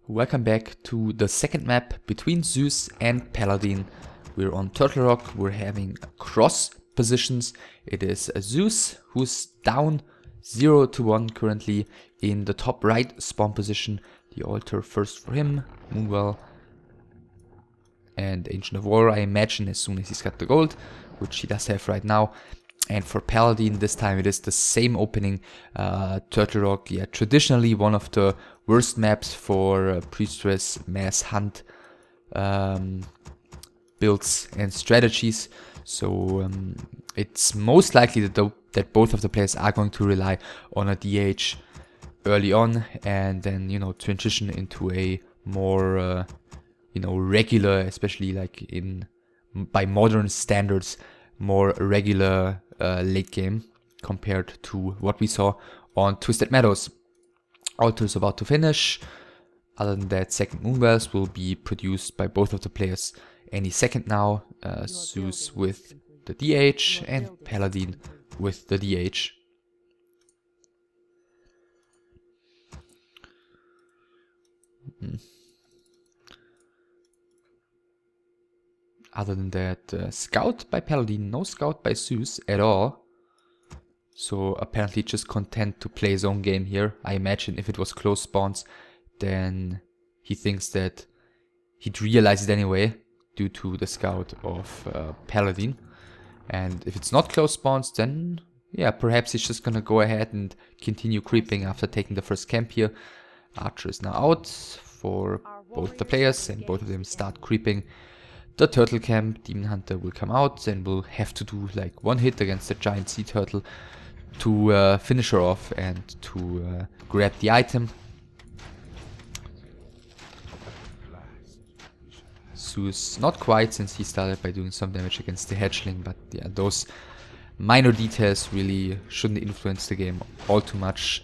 Welcome back to the second map between Zeus and Paladyn. We're on Turtle Rock, we're having cross positions. It is Zeus who's down 0 to 1 currently in the top right spawn position. The altar first for him, Moonwell and Ancient of War, I imagine, as soon as he's got the gold, which he does have right now. And for Paladyn, this time it is the same opening. Turtle Rock, yeah, traditionally one of the worst maps for Priestess mass hunt builds and strategies. So it's most likely that both of the players are going to rely on a DH early on, and then, you know, transition into a more regular, especially like by modern standards, more regular late game compared to what we saw on Twisted Meadows. Altar is about to finish. Other than that, second Moonwells will be produced by both of the players any second now. Zeus with the DH and Paladyn with the DH. Other than that, scout by Paladyn, no scout by Zeus at all. So apparently just content to play his own game here. I imagine if it was close spawns, then he thinks that he'd realize it anyway due to the scout of Paladyn. And if it's not close spawns, then yeah, perhaps he's just gonna go ahead and continue creeping after taking the first camp here. Archer is now out for both the players, and both of them start creeping the turtle camp. Demon Hunter will come out and will have to do like one hit against the giant sea turtle to finish her off and to grab the item. Zeus not quite, since he started by doing some damage against the hatchling, but yeah, those minor details really shouldn't influence the game all too much.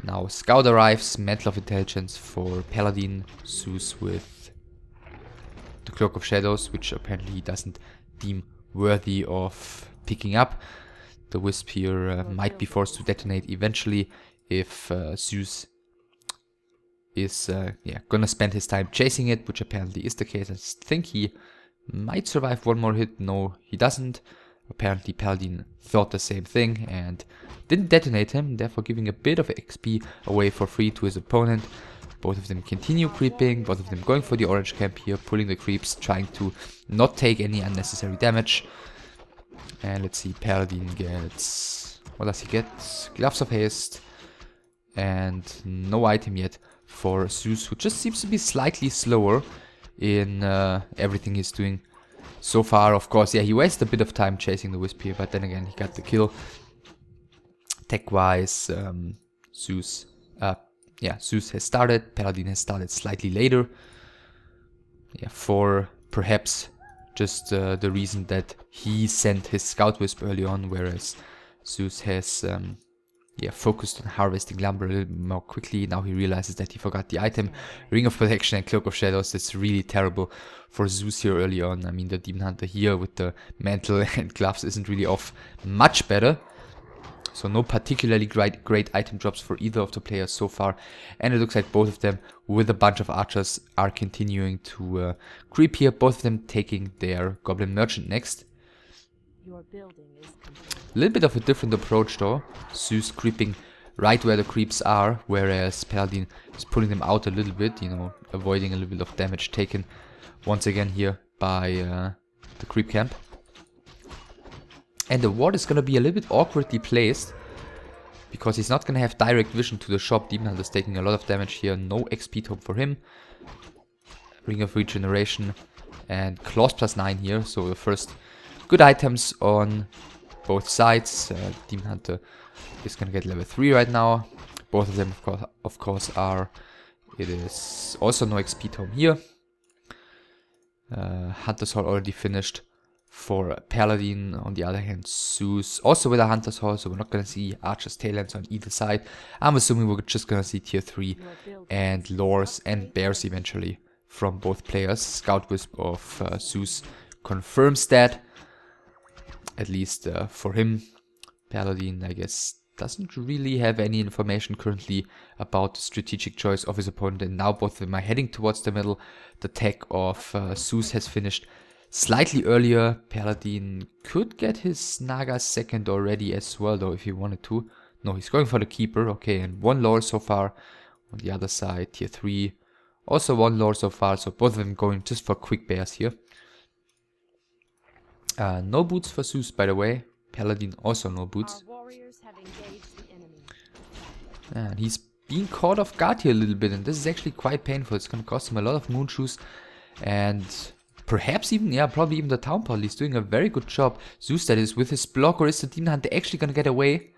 Now Scout arrives, Mantle of Intelligence for Paladyn, Zeus with the Cloak of Shadows, which apparently he doesn't deem worthy of picking up. The Wisp here might be forced to detonate eventually if Zeus is gonna spend his time chasing it, which apparently is the case. I think he might survive one more hit. No, he doesn't. Apparently Paladyn thought the same thing and didn't detonate him, therefore giving a bit of XP away for free to his opponent. Both of them continue creeping, both of them going for the orange camp here, pulling the creeps, trying to not take any unnecessary damage. And let's see, Paladyn gets... what does he get? Gloves of Haste. And no item yet for Zeus, who just seems to be slightly slower in everything he's doing so far. Of course, yeah, he wasted a bit of time chasing the Wisp here, but then again, he got the kill. Tech-wise, Zeus has started. Paladyn has started slightly later. Yeah, for perhaps just the reason that he sent his Scout Wisp early on, whereas Zeus has focused on harvesting lumber a little bit more quickly. Now he realizes that he forgot the item. Ring of Protection and Cloak of Shadows. That's really terrible for Zeus here early on. I mean, the Demon Hunter here with the mantle and gloves isn't really off much better. So no particularly great item drops for either of the players so far. And it looks like both of them, with a bunch of archers, are continuing to creep here. Both of them taking their Goblin Merchant next. Your building is complete. A little bit of a different approach though. Zeus creeping right where the creeps are, whereas Paladyn is pulling them out a little bit, you know, avoiding a little bit of damage taken once again here by the creep camp. And the ward is going to be a little bit awkwardly placed, because he's not going to have direct vision to the shop. Demon Hunter is taking a lot of damage here. No XP tome for him. Ring of Regeneration and Claws +9 here. So the first good items on both sides. Demon Hunter is going to get level 3 right now. Both of them, of course, are. It is also no XP tome here. Hunter's Hall already finished. For Paladyn, on the other hand, Zeus also with a Hunter's Hall, so we're not going to see Archer's Tailends on either side. I'm assuming we're just going to see tier 3 and Lores and Bears eventually from both players. Scout Wisp of Zeus confirms that, at least for him. Paladyn, I guess, doesn't really have any information currently about the strategic choice of his opponent, and now both of them are heading towards the middle. The tech of Zeus has finished slightly earlier. Paladyn could get his Naga second already as well, though, if he wanted to. No, he's going for the keeper. Okay, and one lore so far. On the other side, tier 3. Also one lore so far, so both of them going just for quick bears here. No boots for Zeus, by the way. Paladyn also no boots. And he's being caught off guard here a little bit, and this is actually quite painful. It's going to cost him a lot of moon shoes, and perhaps even, yeah, probably even the town portal. He's doing a very good job. Zeus, that is, with his block, or is the Demon Hunter actually going to get away?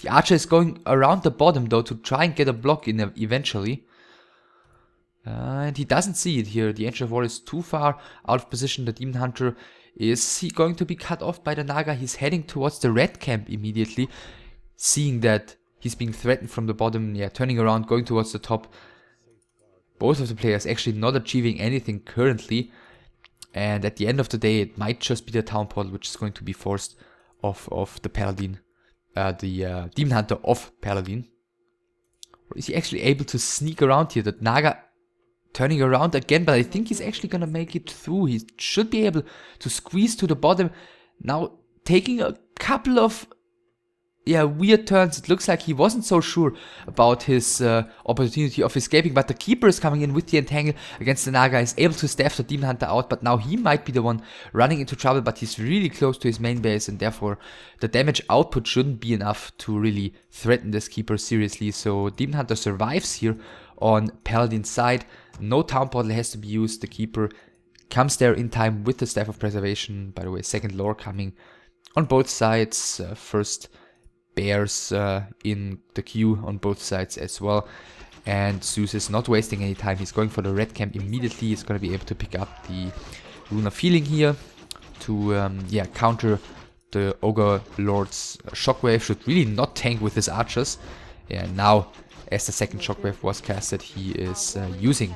The archer is going around the bottom, though, to try and get a block in eventually. And he doesn't see it here. The Ancient of War is too far out of position. The Demon Hunter, is he going to be cut off by the Naga? He's heading towards the red camp immediately, seeing that he's being threatened from the bottom. Yeah, turning around, going towards the top. Both of the players actually not achieving anything currently. And at the end of the day, it might just be the town portal which is going to be forced off the Paladyn. The Demon Hunter of Paladyn. Or is he actually able to sneak around here? The Naga turning around again, but I think he's actually gonna make it through. He should be able to squeeze to the bottom. Now taking a couple of weird turns. It looks like he wasn't so sure about his opportunity of escaping, but the keeper is coming in with the entangle against the Naga, is able to staff the Demon Hunter out, but now he might be the one running into trouble, but he's really close to his main base, and therefore the damage output shouldn't be enough to really threaten this keeper seriously. So Demon Hunter survives here on Paladyn's side. No town portal has to be used. The keeper comes there in time with the Staff of Preservation. By the way, second lore coming on both sides. First bears in the queue on both sides as well. And Zeus is not wasting any time. He's going for the red camp immediately. He's going to be able to pick up the Rune of Healing here to counter the Ogre Lord's Shockwave. Should really not tank with his archers. Yeah, now as the second Shockwave was casted, he is using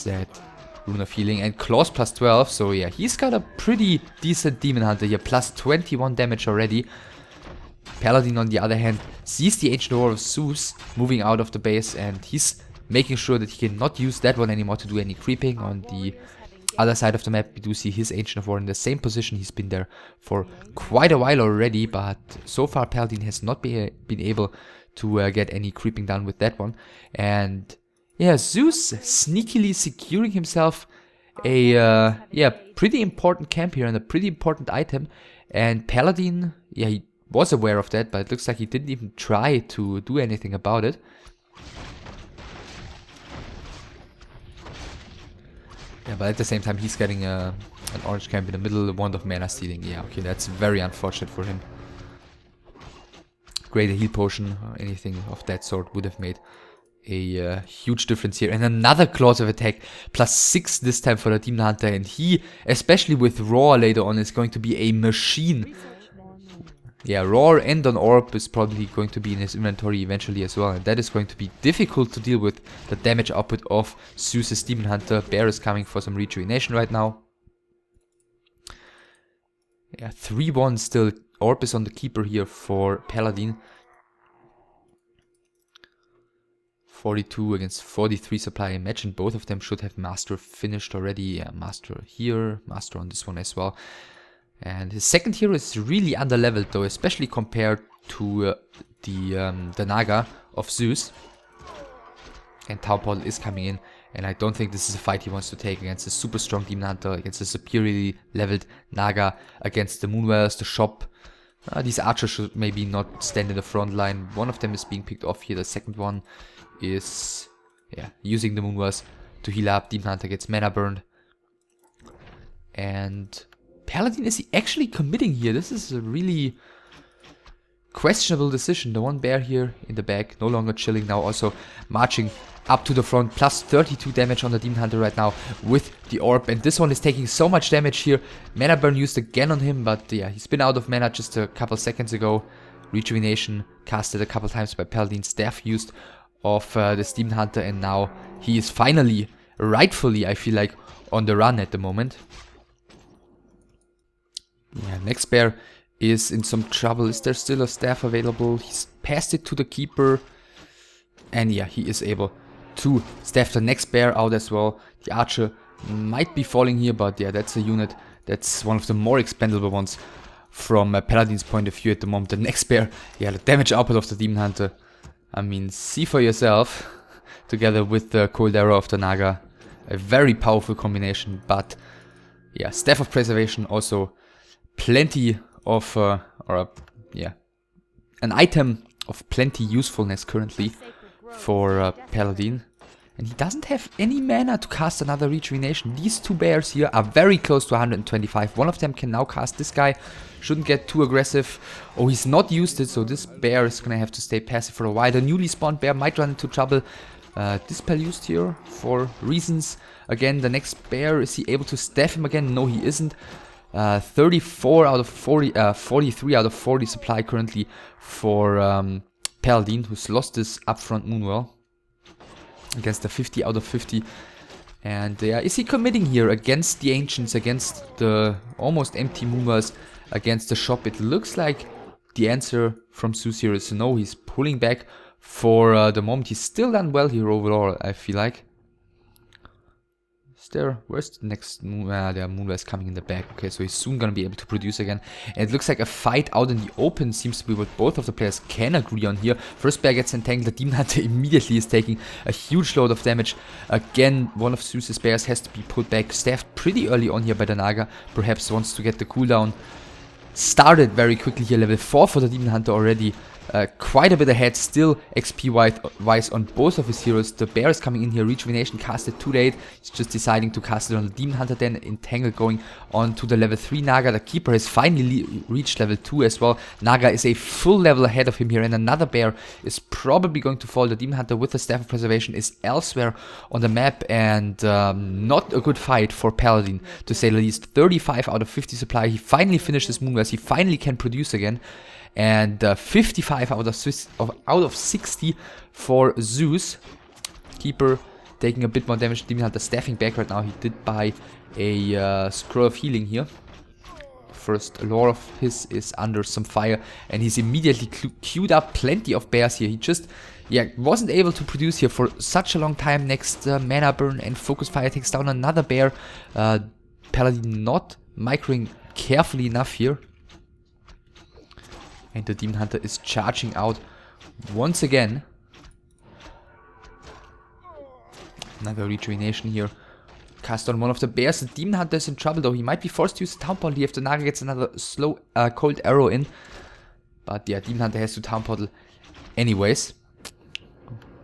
that Rune of Healing and Claws plus 12. So yeah, he's got a pretty decent Demon Hunter here, plus 21 damage already. Paladyn, on the other hand, sees the Ancient War of Zeus moving out of the base, and he's making sure that he cannot use that one anymore to do any creeping. On the other side of the map, we do see his Ancient of War in the same position. He's been there for quite a while already, but so far Paladyn has not been able to get any creeping done with that one. And yeah, Zeus sneakily securing himself a pretty important camp here and a pretty important item. And Paladyn, yeah, he was aware of that, but it looks like he didn't even try to do anything about it. Yeah, but at the same time, he's getting an orange camp in the middle, a wand of mana stealing. Yeah, okay, that's very unfortunate for him. Greater heal potion or anything of that sort would have made a huge difference here. And another Claws of Attack, plus 6 this time for the Demon Hunter. And he, especially with Roar later on, is going to be a machine. Yeah, Roar and an Orb is probably going to be in his inventory eventually as well. And that is going to be difficult to deal with the damage output of Zeus's Demon Hunter. Bear is coming for some rejuvenation right now. Yeah, 3-1 still. Orb is on the keeper here for Paladyn. 42 against 43 supply. I imagine both of them should have Master finished already. Yeah, Master here, Master on this one as well. And his second hero is really underleveled though, especially compared to the Naga of Zeus. And Town Portal is coming in, and I don't think this is a fight he wants to take against a super strong Demon Hunter, against a superiorly leveled Naga, against the Moonwellers, the shop. These archers should maybe not stand in the front line. One of them is being picked off here. The second one is using the Moonwellers to heal up. Demon Hunter gets mana burned. And Paladyn, is he actually committing here? This is a really questionable decision. The one bear here in the back, no longer chilling, now also marching up to the front. Plus 32 damage on the Demon Hunter right now with the Orb. And this one is taking so much damage here. Mana burn used again on him, but yeah, he's been out of mana just a couple seconds ago. Rejuvenation casted a couple times by Paladyn. Staff used of this Demon Hunter, and now he is finally, rightfully, I feel like, on the run at the moment. Yeah, next bear is in some trouble. Is there still a staff available? He's passed it to the keeper. And yeah, he is able to staff the next bear out as well. The archer might be falling here, but yeah, that's a unit that's one of the more expendable ones from Paladyn's point of view at the moment. The next bear, yeah, the damage output of the Demon Hunter. I mean, see for yourself, together with the Cold Arrow of the Naga. A very powerful combination, but yeah, Staff of Preservation also plenty of, yeah, an item of plenty usefulness currently for Paladyn. And he doesn't have any mana to cast another Rejuvenation. These two bears here are very close to 125. One of them can now cast this guy. Shouldn't get too aggressive. Oh, he's not used it, so this bear is gonna have to stay passive for a while. The newly spawned bear might run into trouble. Dispel used here for reasons. Again, the next bear, is he able to staff him again? No, he isn't. 34 out of 40, 43 out of 40 supply currently for Paladyn, who's lost this upfront Moonwell against the 50 out of 50. And is he committing here against the Ancients, against the almost empty Moonwells, against the shop? It looks like the answer from Zeus here is no. He's pulling back for the moment. He's still done well here overall, I feel like. Where's the next moon? There are Moonwells coming in the back. Okay, so he's soon gonna be able to produce again. And it looks like a fight out in the open seems to be what both of the players can agree on here. First bear gets entangled, the Demon Hunter immediately is taking a huge load of damage. Again, one of Zeus's bears has to be put back, staffed pretty early on here by the Naga. Perhaps wants to get the cooldown started very quickly here. Level 4 for the Demon Hunter already. Quite a bit ahead still XP-wise on both of his heroes. The bear is coming in here, Rejuvenation casted too late. He's just deciding to cast it on the Demon Hunter then. Entangle going on to the level 3 Naga. The Keeper has finally reached level 2 as well. Naga is a full level ahead of him here, and another bear is probably going to fall. The Demon Hunter with the Staff of Preservation is elsewhere on the map, and not a good fight for Paladyn, to say the least. 35 out of 50 supply. He finally finishes Moonwells. He finally can produce again. And 55 out of 60 for Zeus. Keeper taking a bit more damage. Demon Hunter staffing back right now. He did buy a Scroll of Healing here. First lore of his is under some fire, and he's immediately queued up plenty of bears here. He just wasn't able to produce here for such a long time. Next mana burn and focus fire takes down another bear. Paladyn not microing carefully enough here. And the Demon Hunter is charging out once again. Another Rejuvenation here. Cast on one of the bears. The Demon Hunter is in trouble though. He might be forced to use the Town Portal here if the Naga gets another slow Cold Arrow in. But yeah, Demon Hunter has to Town Portal anyways.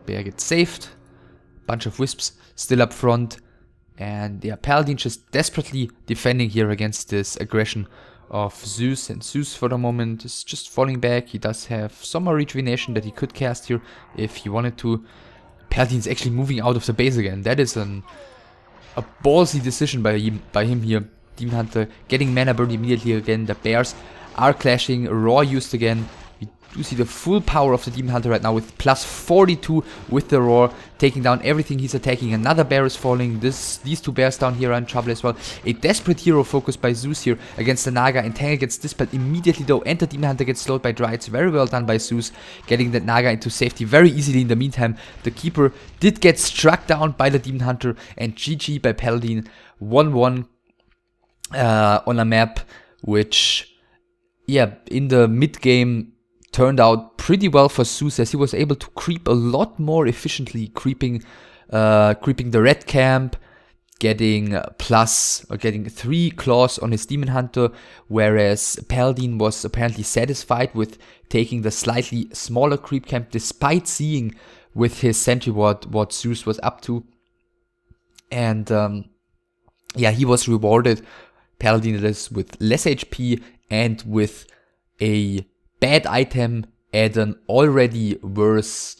Bear gets saved. Bunch of Wisps still up front. And yeah, Paladyn just desperately defending here against this aggression of Zeus, and Zeus for the moment is just falling back. He does have some more Rejuvenation that he could cast here if he wanted to. Paladyn's actually moving out of the base again. That is a ballsy decision by him here. Demon Hunter getting mana burn immediately again. The bears are clashing. Raw used again. We do see the full power of the Demon Hunter right now with plus 42 with the Roar, taking down everything he's attacking. Another bear is falling. These two bears down here are in trouble as well. A desperate hero focus by Zeus here against the Naga. Entangle gets dispelled immediately though, and the Demon Hunter gets slowed by Dryades. Very well done by Zeus, getting that Naga into safety very easily. In the meantime, the Keeper did get struck down by the Demon Hunter, and GG by Paladyn. 1-1 on a map which, in the mid-game turned out pretty well for Zeus, as he was able to creep a lot more efficiently, creeping the red camp, getting 3 claws on his Demon Hunter, whereas Paladyn was apparently satisfied with taking the slightly smaller creep camp, despite seeing with his Sentry Ward what Zeus was up to. And he was rewarded, Paladyn it is, with less HP and with a bad item at an already worse,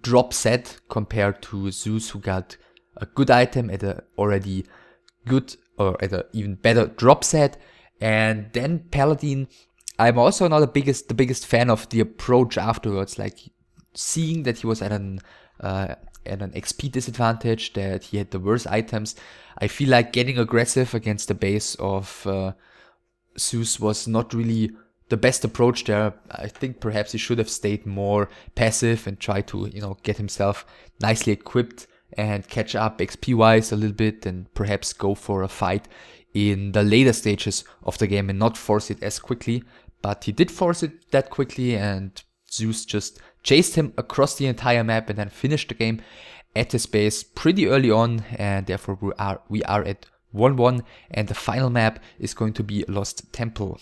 drop set compared to Zeus, who got a good item at a already good, or at an even better drop set. And then Paladyn, I'm also not the biggest fan of the approach afterwards, like seeing that he was at an XP disadvantage, that he had the worst items. I feel like getting aggressive against the base of Zeus was not really the best approach there. I think perhaps he should have stayed more passive and try to, you know, get himself nicely equipped and catch up XP wise a little bit, and perhaps go for a fight in the later stages of the game and not force it as quickly. But he did force it that quickly, and Zeus just chased him across the entire map and then finished the game at his base pretty early on, and therefore we are at 1-1, and the final map is going to be Lost Temple.